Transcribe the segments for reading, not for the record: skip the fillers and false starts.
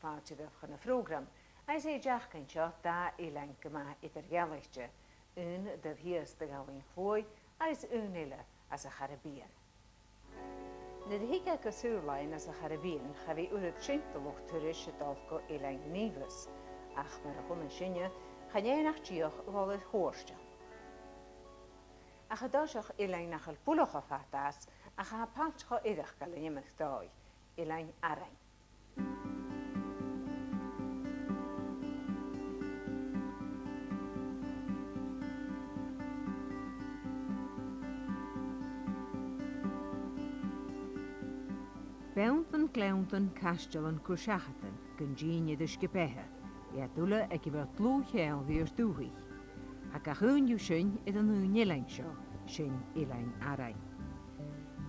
fáilte chun na frógram, agus é deachcain seo dá éilein go maith idirghealaiste, un de bhíos de gáhain chlói agus un ile as a Charibbean. Na hiige go súrlainn as a Charibbean cha bhí uad sinntalach tuiris a dulh go éilein níomhas, ach mar a chuna sinne cha éanaach tíoch bháil thóirste. A cha dáiseach éilein nach bulaach a fatas a cha páirt cho idirch go le nimach dáid, éilein arain. Beantan gleantan castelan cwrsiachatan gyn gyn idd ysgybethe, ia dwle ag i fel glw cheol fi'r dŵhi. Ac a chwn yw sy'n idd yn hwn ilein sio, sy'n ilein arain.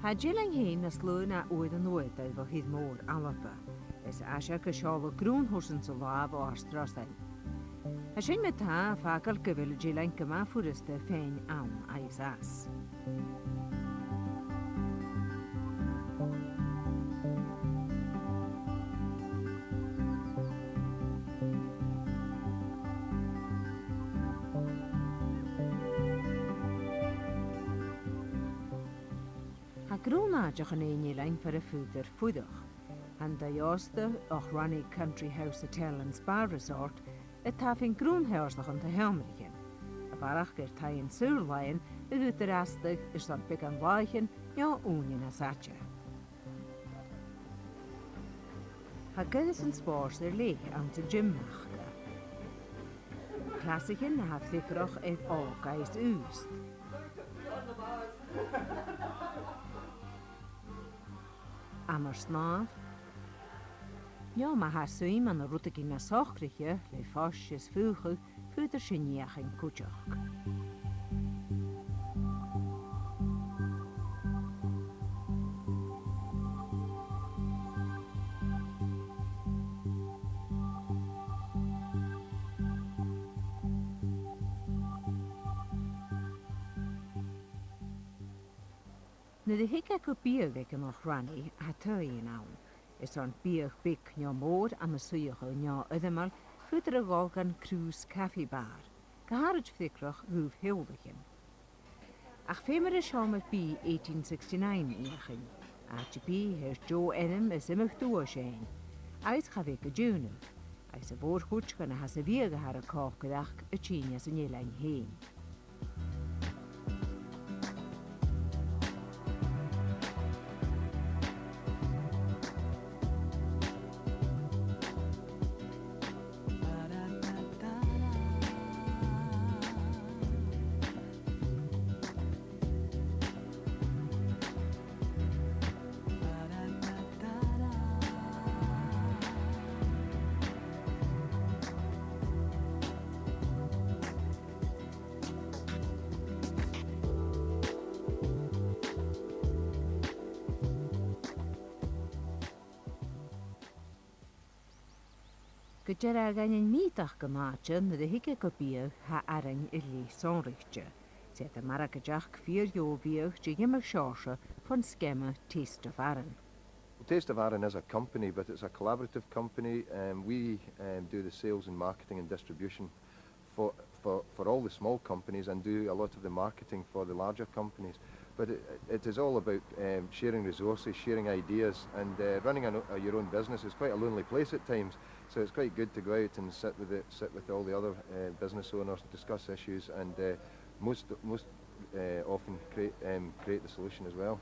Ha gilein hyn as lwn a oed yn oed efo hydd môr alapa, es asiac y siol o grwn hwrsyn sy'n laf o astrosau. Ha sy'n me ta ffagal gyfel y gilein gyma ffwrysda ffein awn a'is as. Grúnáideach an éilein for a fúidir fuidach. An da jósta och Ronnie Country House Hotel and Spa Resort a tafin grúnheirsach an ta helmrichen. A barach gur taien súrlaien a gútar astag is dan pik an laichen ja únin a satje. Ha gydys yn spors le an te gymmachga. Klassichen na ha flikrach et ågais úst. Amar snaf. Ja, maar haar suim aan de route ging naar Sochriche, le fasjes vugel, fuiter sinniach en kutjach. Na de hikke ko bierweke nog Ronnie ha tuin aan. Is er een bier bik nja moor aan de suige nja udemal futer a golgan cruise kaffeebar. Geharrig fikrach hoef hildigen. Ach femer is al met bi 1869 ingaan. Aatje bi heeft Joe Enem is immig doorsijn. Uit ga weke junen. Als ze voorgoed kunnen ha se weer haar koch gedacht a China zijn jelijn heen. Gydera gan yn mítach gymaatje na de hikke kopier ha arang illi sonrichtje. Zet de marakajach 4 jovier je jimmer sjorse van skemme Taste of Arran. Taste of Arran is a company, but it's a collaborative company. We do the sales and marketing and distribution for all the small companies and do a lot of the marketing for the larger companies. But it is all about sharing resources, sharing ideas, and running your own business is quite a lonely place at times. So it's quite good to go out and sit with all the other business owners, discuss issues, and most often create the solution as well.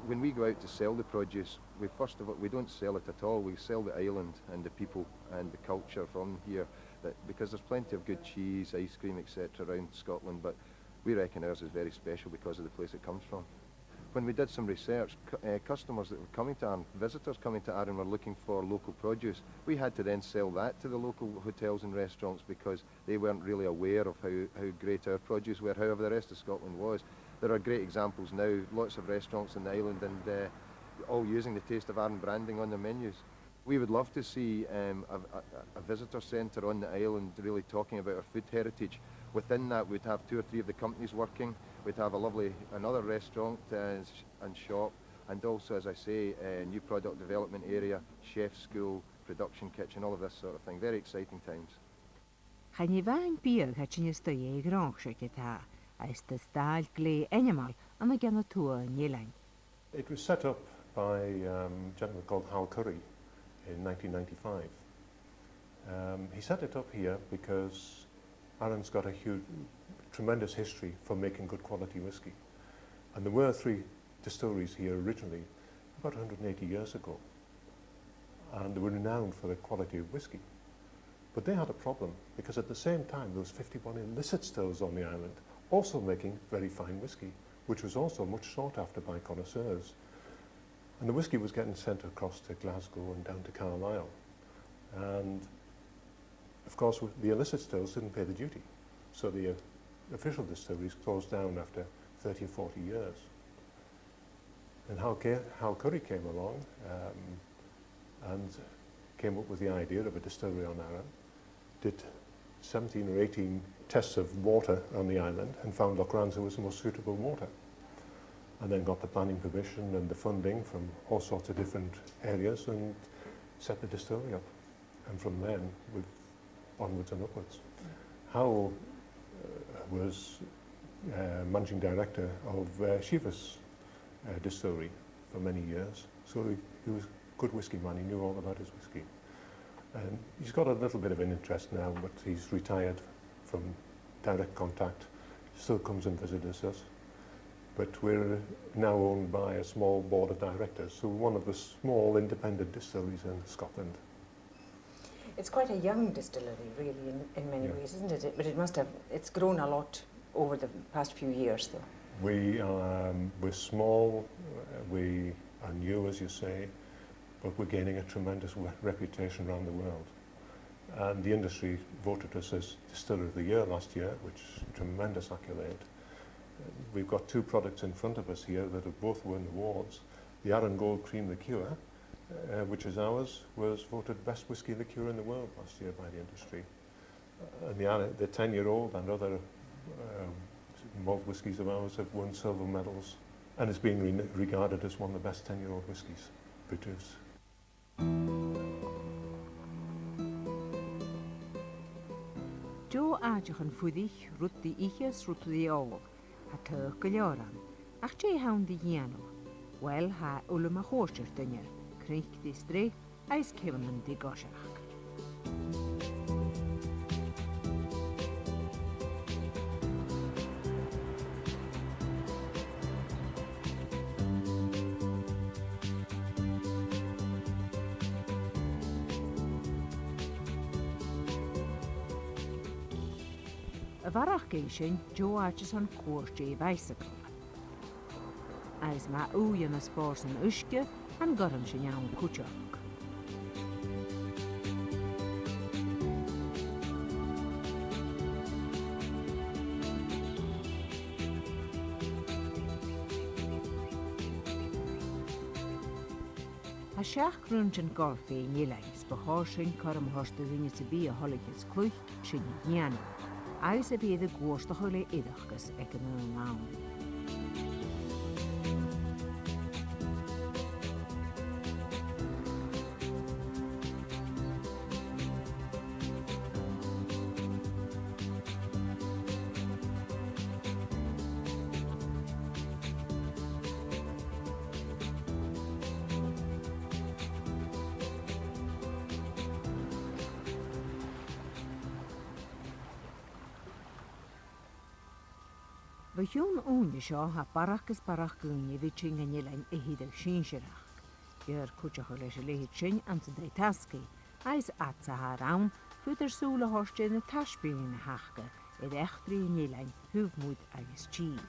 When we go out to sell the produce, we don't sell it at all. We sell the island and the people and the culture from here, because there's plenty of good cheese, ice cream, etc. around Scotland, but we reckon ours is very special because of the place it comes from. When we did some research, customers that were coming to Arran, visitors coming to Arran were looking for local produce. We had to then sell that to the local hotels and restaurants because they weren't really aware of how great our produce were, however the rest of Scotland was. There are great examples now, lots of restaurants in the island and all using the Taste of Arran branding on their menus. We would love to see a visitor centre on the island really talking about our food heritage. Within that we'd have 2 or 3 of the companies working. We'd have another restaurant and shop, and also, as I say, a new product development area, chef school, production kitchen, all of this sort of thing. Very exciting times. Chan I bhain bíag hat sin sto é gránch se tá, as the style glé animal am a gan tua nilein. It was set up by a gentleman called Hal Curry in 1995. He set it up here because Arran's got a tremendous history for making good quality whisky. And there were 3 distilleries here originally, about 180 years ago. And they were renowned for the quality of whisky. But they had a problem because at the same time there was 51 illicit stills on the island, also making very fine whisky, which was also much sought after by connoisseurs. And the whisky was getting sent across to Glasgow and down to Carlisle. And of course the illicit stills didn't pay the duty. So the official distilleries closed down after 30 or 40 years. And Hal Curry came along and came up with the idea of a distillery on Arran, did 17 or 18 tests of water on the island and found Lochranza was the most suitable water. And then got the planning permission and the funding from all sorts of different areas and set the distillery up. And from then, we've onwards and upwards. Hal was managing director of Shiva's distillery for many years. So he was a good whisky man, he knew all about his whisky. And he's got a little bit of an interest now, but he's retired from direct contact. Still comes and visits us. But we're now owned by a small board of directors, so one of the small independent distilleries in Scotland. It's quite a young distillery, really, in many ways, isn't it? But it's grown a lot over the past few years, though. We're small, we are new, as you say, but we're gaining a tremendous reputation around the world. And the industry voted us as Distiller of the Year last year, which is a tremendous accolade. We've got 2 products in front of us here that have both won awards. The Arran Gold Cream Liqueur, which is ours, was voted best whisky liqueur in the world last year by the industry. And the 10-year-old and other malt whiskies of ours have won silver medals and is being regarded as one of the best 10-year-old whiskies produced. Jo áideach an fudich rut the iches rut the áwag, ha tuach go leoran, ach je haun di dhéanú. Well ha ulum a chóirtir dynir, crich di stri, eis cevanan di gosach. A bharach géising, Jo áideach an cuairtí bicycle. Eis ma úian a spárs an uisce, an goran sin an cúteach. A seach grúnt an golfaí níleis, ba sin chum hosta rinne sa bí a holichas clúich sin dhéanú. Eis a bíad a gúirsta chuile idachgus ag an lán. Ba hiún úne seo ha barachgus barach gúne bhí sin an ilein I híidir sin seach. Gyr cúteach leis a léhid sin an sa dé tasci, eis atsa ha rám, fuidir súla horste na taspílin na hachga, id echtri an ilein húfmúd agus tír.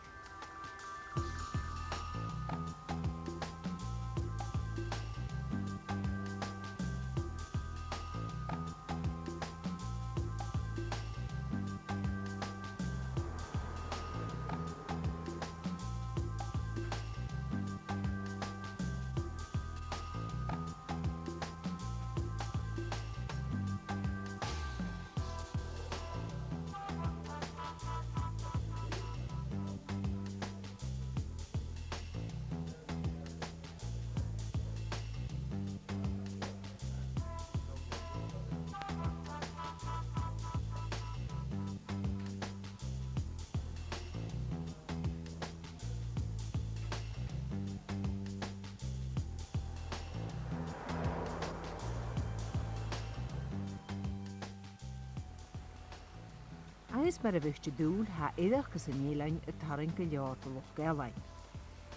Agus mar a bheiste dúil ha iadachgus in éilein a tarin go leor do loch galain.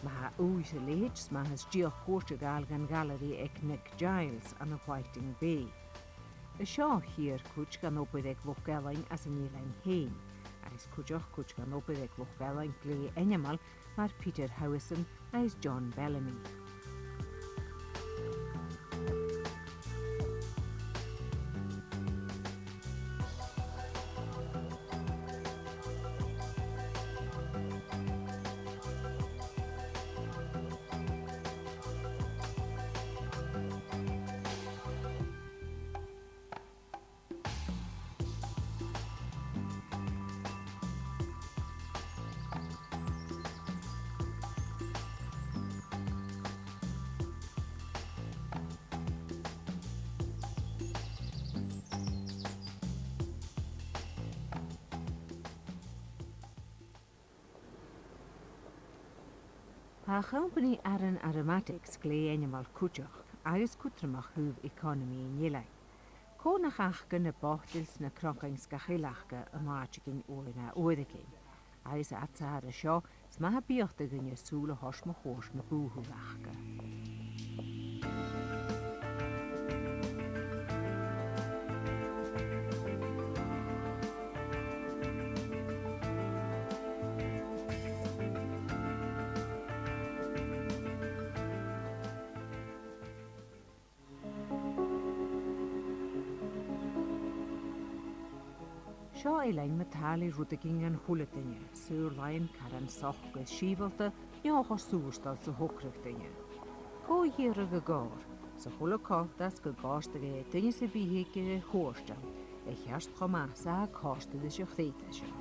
Ma ha ús a léits ma has diolch cwrte gal gan gallery ag Nick Giles an a Whiting Bay. Y seo hir cwch gan obydd ag loch galain as in éilein hen. As cwch gan obydd ag loch galain gle enyamal mar Peter Howison as John Bellamy. Ha company Aran Aromatics gle enyamal cwtioch, agus cwtramach hwf economy in Ielai. Co na chachgan y bochtils na crocains gachilachga y marchigin oer na oedegin. Agus atsa ar y sio, smaha biochta gyn y sŵl o hos ma hos na bwhwlachga. Seo eilein metali rwydegin gan hwlydynnu, sy'r lain caran soch gyda sifolta, nioch o sŵrstal sy hwcrygdynnu. Co hir ag y gor, sy hwla coltas gyda gost ag e dynnu sy bihi gyda hwrstal, e chiast chomasa a cost ydy sy'ch ddeita sio.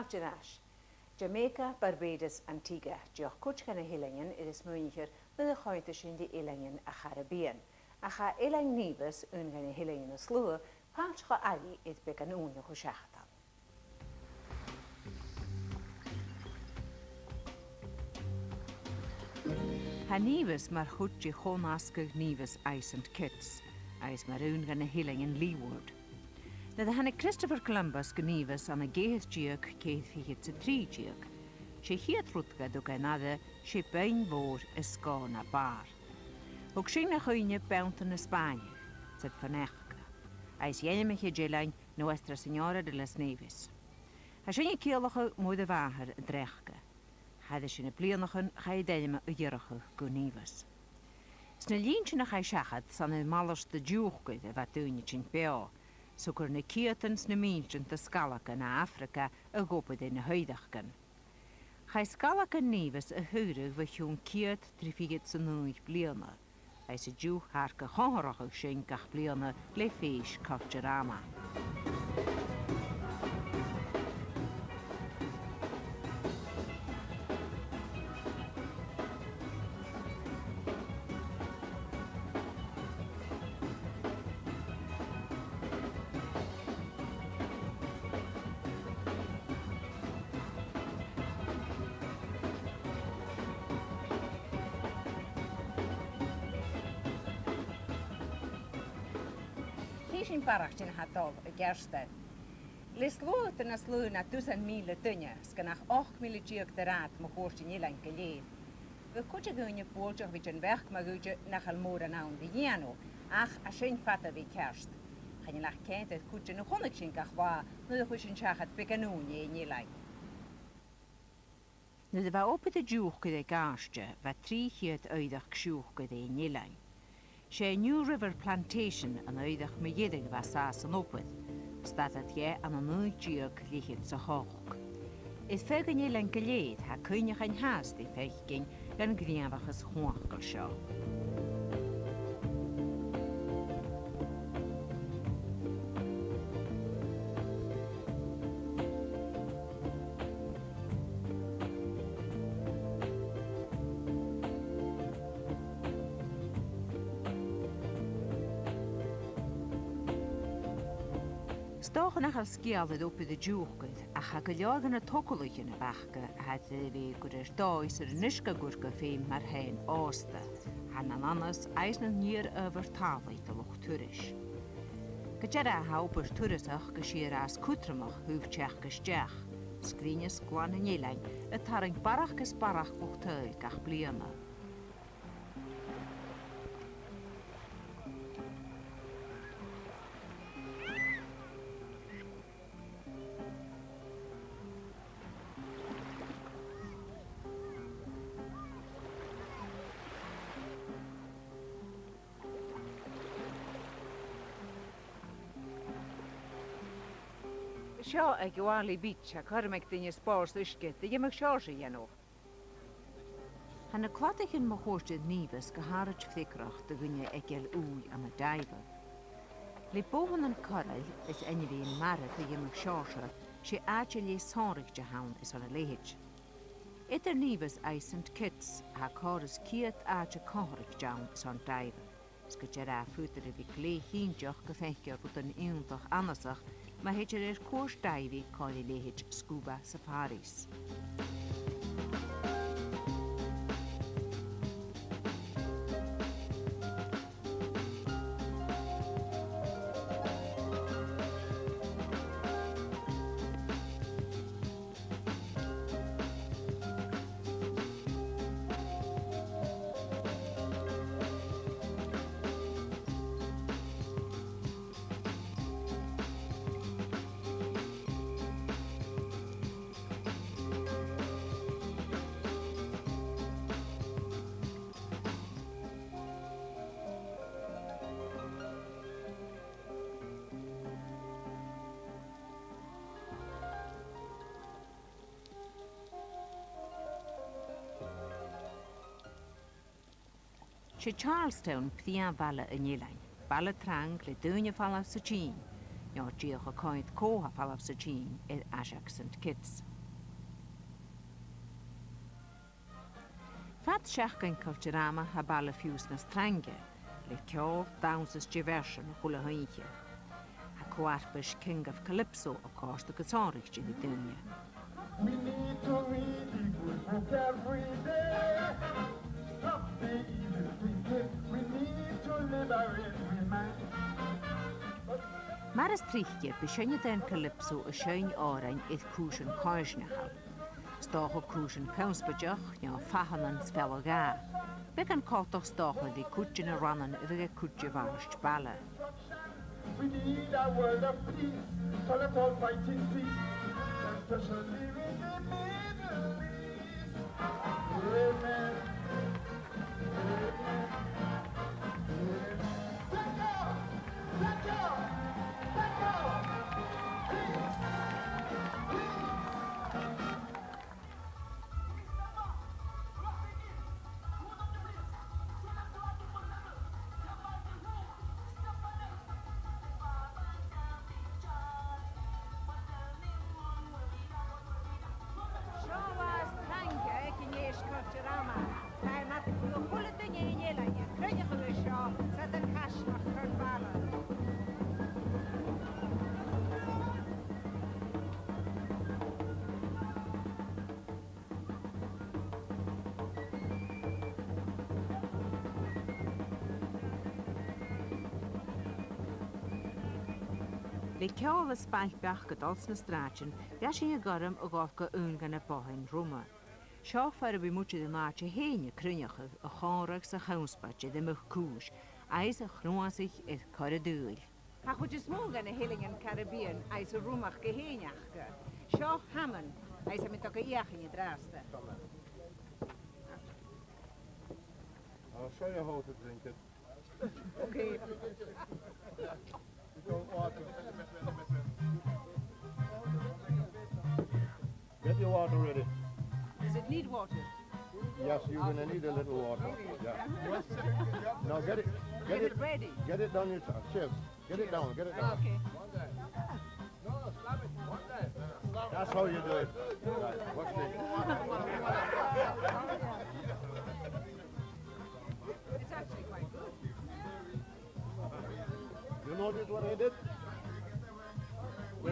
Janash. Jamaica, Barbados, Antigua, Joch Kuch gan y Hilingen is mwynhir bydd y choedd sy'n di Hilingen a Caribbean. A cha Ilang Nibus yn gan y Hilingen y slwa, pach cho ali idd be gan wn o siachtal. Ha Nibus mar chwtji chonasgag Nibus Ice and Kitts, ais mar yn gan y Hilingen Leeward. Na de hanne Christopher Columbus gynifas an y geith diog ceith fichyd sy'n tri diog. Se hiad rwtgad o ganada se bain fôr ysgon a bar. Hwg sy'n na chwyne bawnt yn Espanya, sydd fanechga. Ais ienem eich gelain Nuestra Señora de las Neves. Ha sy'n y ceolach o mwyd y fahar y drechga. Had sy'n y blionach yn chai delma y gyrach gynifas. Sna lyn sy'n y chai siachad san y malos dy diwchgydd y fatwyn sy'n beo. So gyr na ciatans na minsyn ta scalacha na Africa a gopad yn y hoedachgan. Chai scalacha nifas y hwyrwg fy hiwn ciat trifigyd sy'n nwyg bliana. Ais y diw harca chonhorach o sy'n gach bliana le ffeis Cocharama. Sy'n barach sy'n hadol y gerstad. Lys glwyd yn aslwn a 2,000 dynia, sgynach 8,000 diog dyrad mae hwrs yn ilan gyllid. Fy cwtio gwynia bwlioch fi dyn fech mae gwydio nach almwr yn awn fi ianw, ach a sy'n ffata fi kerst. Chyn lach cent oedd cwtio nhw hwnnw sy'n gachwa, nid ych sy'n siachad beganwn i ilan. Nid yfa opyd y diwch gyda gastio, fa 3 hyd oeddach ksiwch gyda ilan. Se New River Plantation an oeddach me yedig fa sas an opwyd, stadat ie an an oed diog lichyd sa hoch. Yd ffeg yn ilan gyllid ha cynnych yn has di ffeich gyn gan gniafach ys chwach gael sio. Stoch nach scialad op de dúchgad a cha go leagan na tocolaich in a bachga had bhí gur dáis nisca gurca féin mar hain ásta, han an annas eis na níor over tálaid a loch turis. Go dead hauper turisach go siar as cutramach húfteach go steach, scrínes glan na nílein a taring barach gus barach loch tuil gach bliana. Seo a ghálaí bit a chuirmeid duine spás uisce de dhéimeach seása dhéanó. Hanna cladachin mo chóirtead níbas go háirt ficrach do gunne egel úi am a daimhe. Le bóhan an corail is einhíon mara a dhéimeach seása sé áte lé sáric de haun is an a léid. Idir níbas eisint kits a choras ciad áte cáric dean is an daimhe. Sco dead futar a bhí lé hínteach go feicear rud an íontach anasach ma heidir córs daimhí cáil léid scuba safaris. Sé Charlestown pthian balla in Nílein, balla trang le dúine fallaf sa Jean, nó díoch a coint cóha fallaf sa Jean Ajax St. Kitts. Fat seachgan culturama ha balla fiús na strange, le ceol downsas diversion hula hainche. Ha coarpis King of Calypso a costa gusarich di dúine. We need to read the good book every day. Stop the evil thinking. We need to liberate women. Mar is tríchte besinne den Calypso a sein árain ith cúsin cáisnachal. Stácha cúsin counspadeach ná fahan an spell gá. Beg an cátach stácha di cútin a rannan a bhige cútje varst balla. We need a world of peace. So let's all fight in peace. Especially in the Middle East. Amen. Amen. Take off! Take off! Take off! Peace! Sjóas trange ekki nés culturama. Sai mat go hula de Nílein, crunne go seo, sa den casnach chun balla. Le ceol a spaithbeach go dals na stráin, bheas sin a garam a gáth go úngan na báin Roma. Seo fear a bhí muide de máte héine crunnecha a cháraach sa chanspaite de much cúis, eis a chróasich i cara dúil. Ha chud is mógan na Hillingen Caribbean eis a rúmach go héineachcha. Seo haman eis a mit go iachin i drásta. I'll show you how to drink it. Okay. Get your water ready. Does it need water? Yes, you're going to need a little water. Yeah. Now get it ready. Get it down your tongue. Cheers. Get it down. Okay. That's how you do it. Right. Watch this. It's actually quite good. You notice what I did?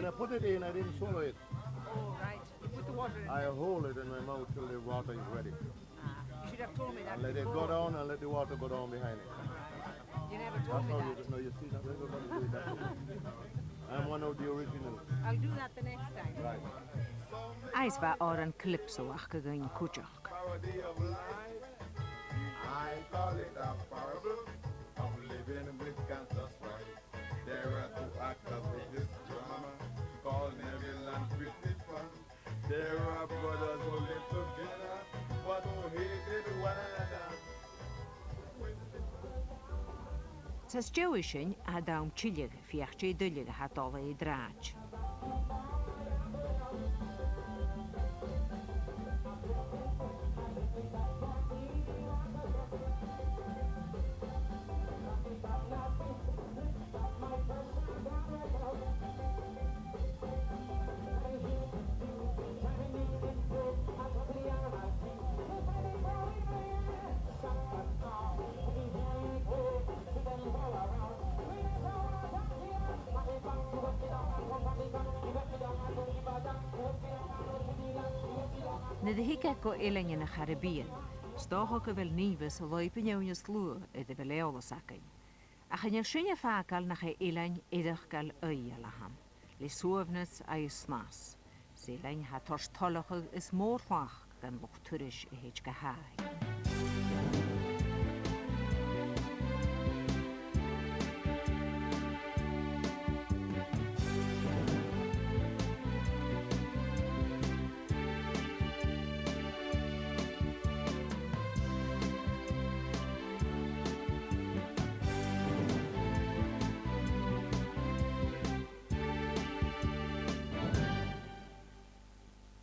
I put it in, I didn't swallow it. Oh, right. You put the water in. I hold it in my mouth till the water is ready. You should have told me that And let it before. go down and let the water go down behind it. You never told That's me how that. you do. No, you see, not everybody do it that way. I'm one of the originals. I'll do that the next time. Right. Eis war or an calypso ach gegain kujach. Parody of life. I call it a parable of living with cancer strife. There are two actors in this drama called Neville and Pretty Fun. There are brothers who live together, but who hated one another. Sas Jowishin a daum chilig fiachje dullig hat alle I draach. Na de hike go iling in a Caribbean, stoch go wel nieuws loipen jou in sloe de beleola sakken. A gaan sinne fakal nach iling idag gal uyalaham. Le soovnes ay snas. Siling hat torstollig is moorfach gan loch turish hech gehai.